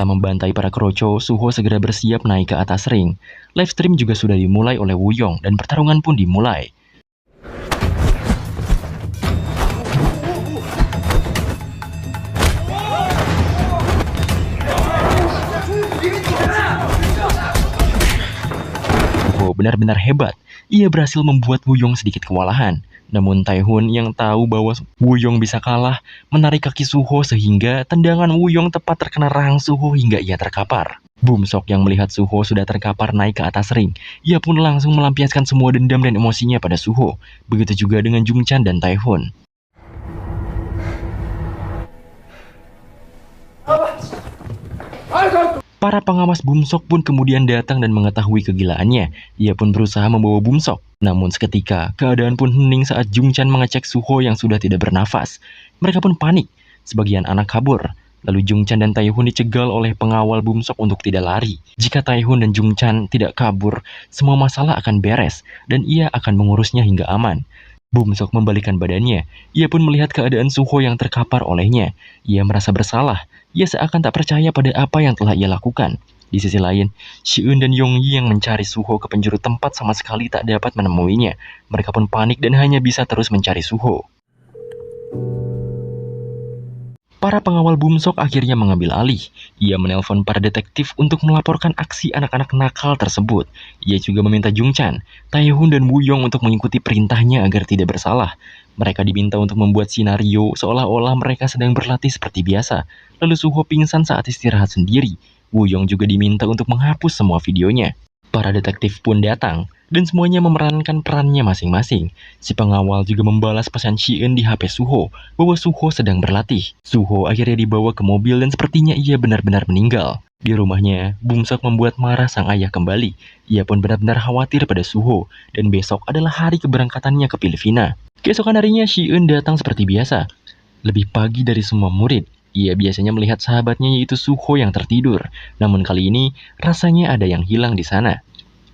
Setelah membantai para kroco, Suho segera bersiap naik ke atas ring. Live stream juga sudah dimulai oleh Woo-Young dan pertarungan pun dimulai. Suho benar-benar hebat. Ia berhasil membuat Woo-Young sedikit kewalahan. Namun Tae-Hoon yang tahu bahwa Woo-Young bisa kalah, menarik kaki Suho sehingga tendangan Woo-Young tepat terkena rahang Suho hingga ia terkapar. Bum-sok yang melihat Suho sudah terkapar naik ke atas ring. Ia pun langsung melampiaskan semua dendam dan emosinya pada Suho. Begitu juga dengan Jung-chan dan Tae-Hoon. Para pengawas Bum-sok pun kemudian datang dan mengetahui kegilaannya. Ia pun berusaha membawa Bum-sok. Namun seketika, keadaan pun hening saat Jung-chan mengecek Suho yang sudah tidak bernafas. Mereka pun panik. Sebagian anak kabur. Lalu Jung-chan dan Tae-Hoon dicegal oleh pengawal Bum-sok untuk tidak lari. Jika Tae-Hoon dan Jung-chan tidak kabur, semua masalah akan beres. Dan ia akan mengurusnya hingga aman. Bum-sok membalikkan badannya. Ia pun melihat keadaan Suho yang terkapar olehnya. Ia merasa bersalah. Ia seakan tak percaya pada apa yang telah ia lakukan. Di sisi lain, Si-eun dan Yong-yi yang mencari Suho ke penjuru tempat sama sekali tak dapat menemuinya. Mereka pun panik dan hanya bisa terus mencari Suho. Para pengawal Bum-sok akhirnya mengambil alih. Ia menelpon para detektif untuk melaporkan aksi anak-anak nakal tersebut. Ia juga meminta Jung-chan, Tae-Hoon dan Woo-Young untuk mengikuti perintahnya agar tidak bersalah. Mereka diminta untuk membuat skenario seolah-olah mereka sedang berlatih seperti biasa. Lalu Suho pingsan saat istirahat sendiri. Woo-Young juga diminta untuk menghapus semua videonya. Para detektif pun datang, dan semuanya memerankan perannya masing-masing. Si pengawal juga membalas pesan Si-eun di HP Suho, bahwa Suho sedang berlatih. Suho akhirnya dibawa ke mobil dan sepertinya ia benar-benar meninggal. Di rumahnya, Bum-sok membuat marah sang ayah kembali. Ia pun benar-benar khawatir pada Suho, dan besok adalah hari keberangkatannya ke Filipina. Keesokan harinya, Si-eun datang seperti biasa. Lebih pagi dari semua murid. Ia biasanya melihat sahabatnya yaitu Suho yang tertidur. Namun kali ini, rasanya ada yang hilang di sana.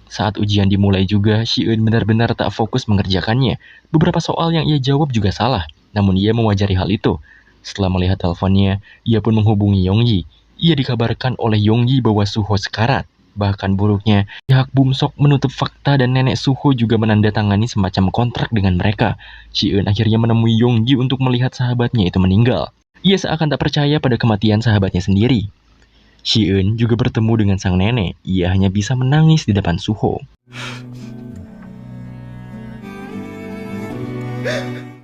Saat ujian dimulai juga, Si-eun benar-benar tak fokus mengerjakannya. Beberapa soal yang ia jawab juga salah. Namun ia mewajari hal itu. Setelah melihat teleponnya, ia pun menghubungi Yong-yi. Ia dikabarkan oleh Yong-yi bahwa Suho sekarat. Bahkan buruknya, pihak Bum-sok menutup fakta dan nenek Suho juga menandatangani semacam kontrak dengan mereka. Si-eun akhirnya menemui Yong-yi untuk melihat sahabatnya itu meninggal. Ia seakan tak percaya pada kematian sahabatnya sendiri. Si-eun juga bertemu dengan sang nenek. Ia hanya bisa menangis di depan Suho.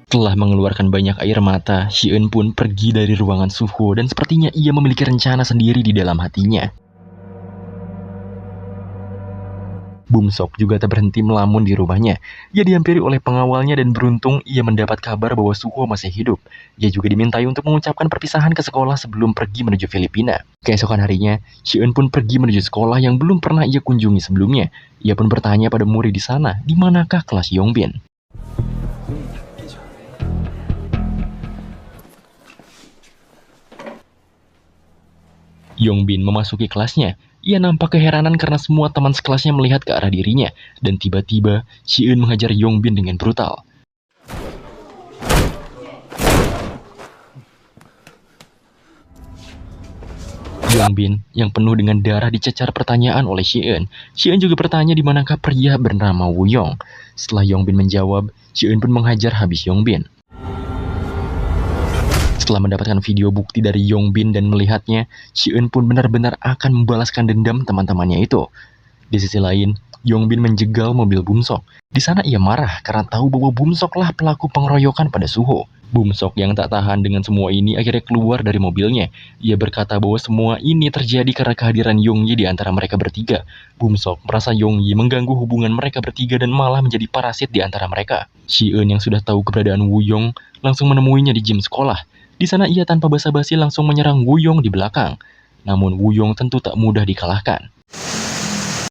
Setelah mengeluarkan banyak air mata, Si-eun pun pergi dari ruangan Suho dan sepertinya ia memiliki rencana sendiri di dalam hatinya. Bum-sok juga tak berhenti melamun di rumahnya. Ia dihampiri oleh pengawalnya dan beruntung ia mendapat kabar bahwa Suho masih hidup. Ia juga dimintai untuk mengucapkan perpisahan ke sekolah sebelum pergi menuju Filipina. Keesokan harinya, Si-eun pun pergi menuju sekolah yang belum pernah ia kunjungi sebelumnya. Ia pun bertanya pada murid di sana, di manakah kelas Yongbin. Yongbin memasuki kelasnya. Ia nampak keheranan karena semua teman sekelasnya melihat ke arah dirinya. Dan tiba-tiba, Si-eun menghajar Yongbin dengan brutal. Yongbin yang penuh dengan darah dicecar pertanyaan oleh Si-eun. Si-eun juga bertanya di manakah pria bernama Woo-Young. Setelah Yongbin menjawab, Si-eun pun menghajar habis Yongbin. Setelah mendapatkan video bukti dari Yongbin dan melihatnya, Si-eun pun benar-benar akan membalaskan dendam teman-temannya itu. Di sisi lain, Yongbin menjegal mobil Bum-sok. Di sana ia marah karena tahu bahwa Bum-soklah pelaku pengeroyokan pada Suho. Bum-sok yang tak tahan dengan semua ini akhirnya keluar dari mobilnya. Ia berkata bahwa semua ini terjadi karena kehadiran Yong-yi di antara mereka bertiga. Bum-sok merasa Yong-yi mengganggu hubungan mereka bertiga dan malah menjadi parasit di antara mereka. Si-eun yang sudah tahu keberadaan Woo-Young langsung menemuinya di gym sekolah. Di sana ia tanpa basa-basi langsung menyerang Woo-Young di belakang. Namun Woo-Young tentu tak mudah dikalahkan.